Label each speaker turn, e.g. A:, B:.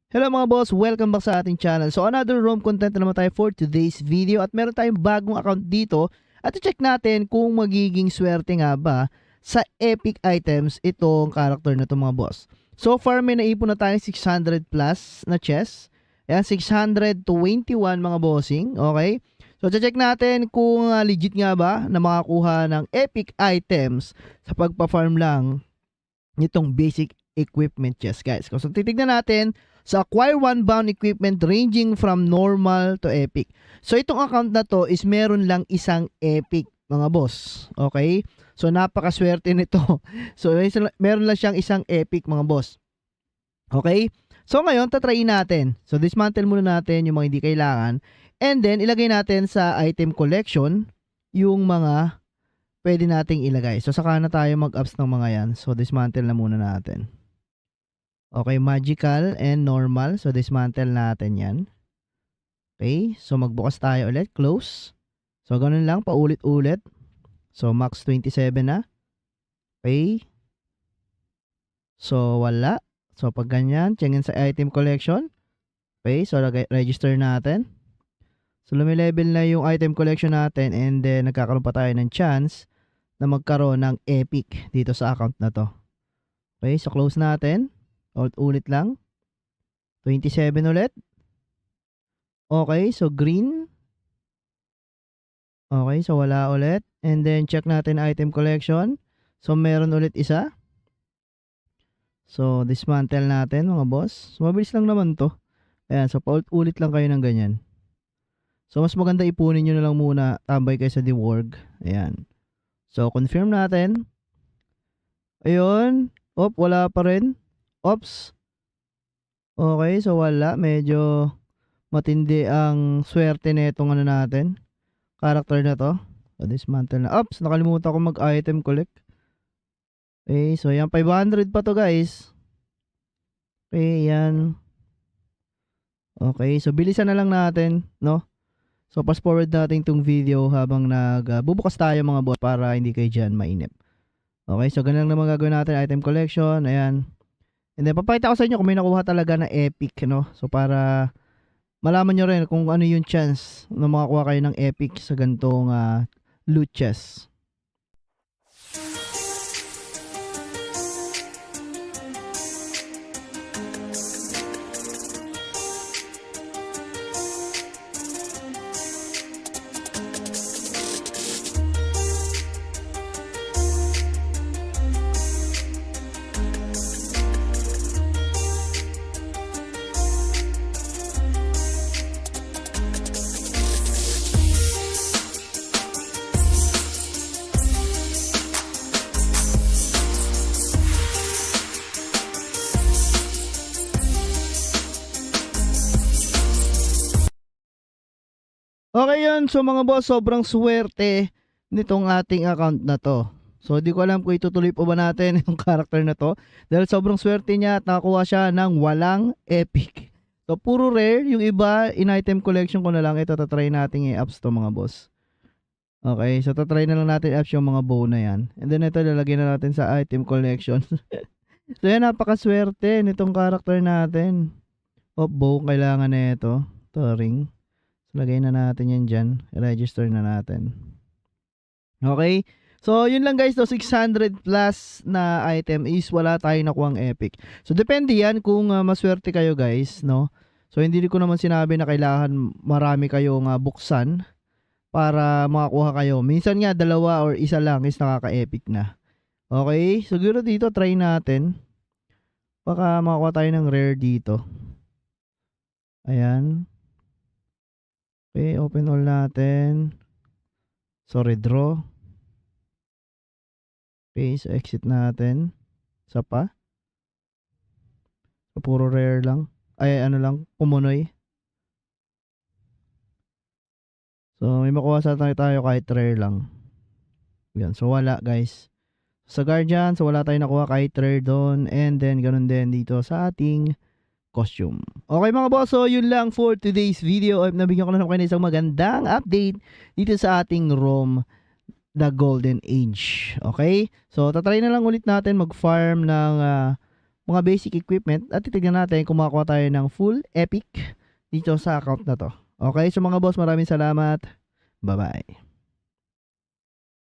A: Hello mga boss, welcome back sa ating channel. So another ROM content na naman tayo for today's video at meron tayong bagong account dito at i-check natin kung magiging swerte nga ba sa epic items itong character na to mga boss. So far may naipon na tayong 600 plus na chests. Ayan, 621 mga bossing, okay? So check natin kung legit nga ba na makakuha ng epic items sa pagpa-farm lang nitong basic equipment chest guys. So titignan natin sa acquire one bound equipment ranging from normal to epic. So itong account na to is meron lang isang epic mga boss. Okay? So napakaswerte nito. So meron lang siyang isang epic mga boss. Okay? So ngayon tatrayin natin. So dismantle muna natin yung mga hindi kailangan and then ilagay natin sa item collection yung mga pwede nating ilagay. So saka na tayo mag-ups ng mga yan. So dismantle na muna natin. Okay, magical and normal. So, dismantle natin yan. Okay, so magbukas tayo ulit. Close. So, ganun lang, paulit-ulit. So, max 27 na. Okay. So, wala. So, pag ganyan, check in sa item collection. Okay, so, register natin. So, lumilevel na yung item collection natin and then, nagkakaroon pa tayo ng chance na magkaroon ng epic dito sa account na to. Okay, so, close natin. Ulit lang. 27 ulit. Okay, so green. Okay, so wala ulit. And then check natin item collection. So meron ulit isa. So dismantle natin mga boss. So mabilis lang naman to. Ayan, so paulit-ulit lang kayo ng ganyan. So mas maganda ipunin nyo na lang muna. Tambay kayo sa deworg. Ayan. So confirm natin. Ayun. Wala pa rin. Oops. Okay, so wala. Medyo matindi ang swerte nitong ano natin. Character na to. So, dismantle na. Oops, nakalimutan ko mag-item collect. Okay, so yan. 500 pa to guys. Okay, yan. Okay, so bilisan na lang natin, no? So, fast forward natin itong video habang bubukas tayo mga boss para hindi kayo dyan mainip. Okay, so ganun lang naman gagawin natin. Item collection. Ayan. And then, papakita ko sa inyo kung may nakuha talaga na epic, no? So, para malaman nyo rin kung ano yung chance na makakuha kayo ng epic sa gantong loot chest. Okay yun, so mga boss, sobrang swerte nitong ating account na to. So di ko alam kung itutuloy pa ba natin yung character na to dahil sobrang swerte niya at nakakuha siya ng walang epic. So puro rare, yung iba in item collection ko na lang. Ito tatry natin i-ups to mga boss. Okay, so tatry na lang natin i-ups yung mga bow na yan. And then ito lalagyan na natin sa item collection. So yan, napakaswerte nitong character natin. Bow kailangan na ito. Ito ring. Lagay na natin yan dyan. I-register na natin. Okay. So, yun lang guys. So, 600 plus na item is wala tayong nakuhang epic. So, depende yan kung maswerte kayo guys. No? So, hindi ko naman sinabi na kailangan marami kayong buksan para makakuha kayo. Minsan nga, dalawa or isa lang is nakaka-epic na. Okay. Siguro dito, try natin. Baka makakuha tayo ng rare dito. Ayan. Okay, open all natin. Sorry, draw. Okay, so exit natin. Isa pa. So, puro rare lang. Ay, ano lang, pumunoy. So, may makuha sa tayo kahit rare lang. Yan, so wala guys. Sa Guardian, so wala tayong nakuha kahit rare doon. And then, ganun din dito sa ating costume. Okay mga boss, so yun lang for today's video. Nabigyan ko na kayo ng isang magandang update dito sa ating ROM, The Golden Age. Okay? So tatry na lang ulit natin mag-farm ng mga basic equipment at titignan natin kung makakuha tayo ng full epic dito sa account na to. Okay, so mga boss, maraming salamat. Bye-bye.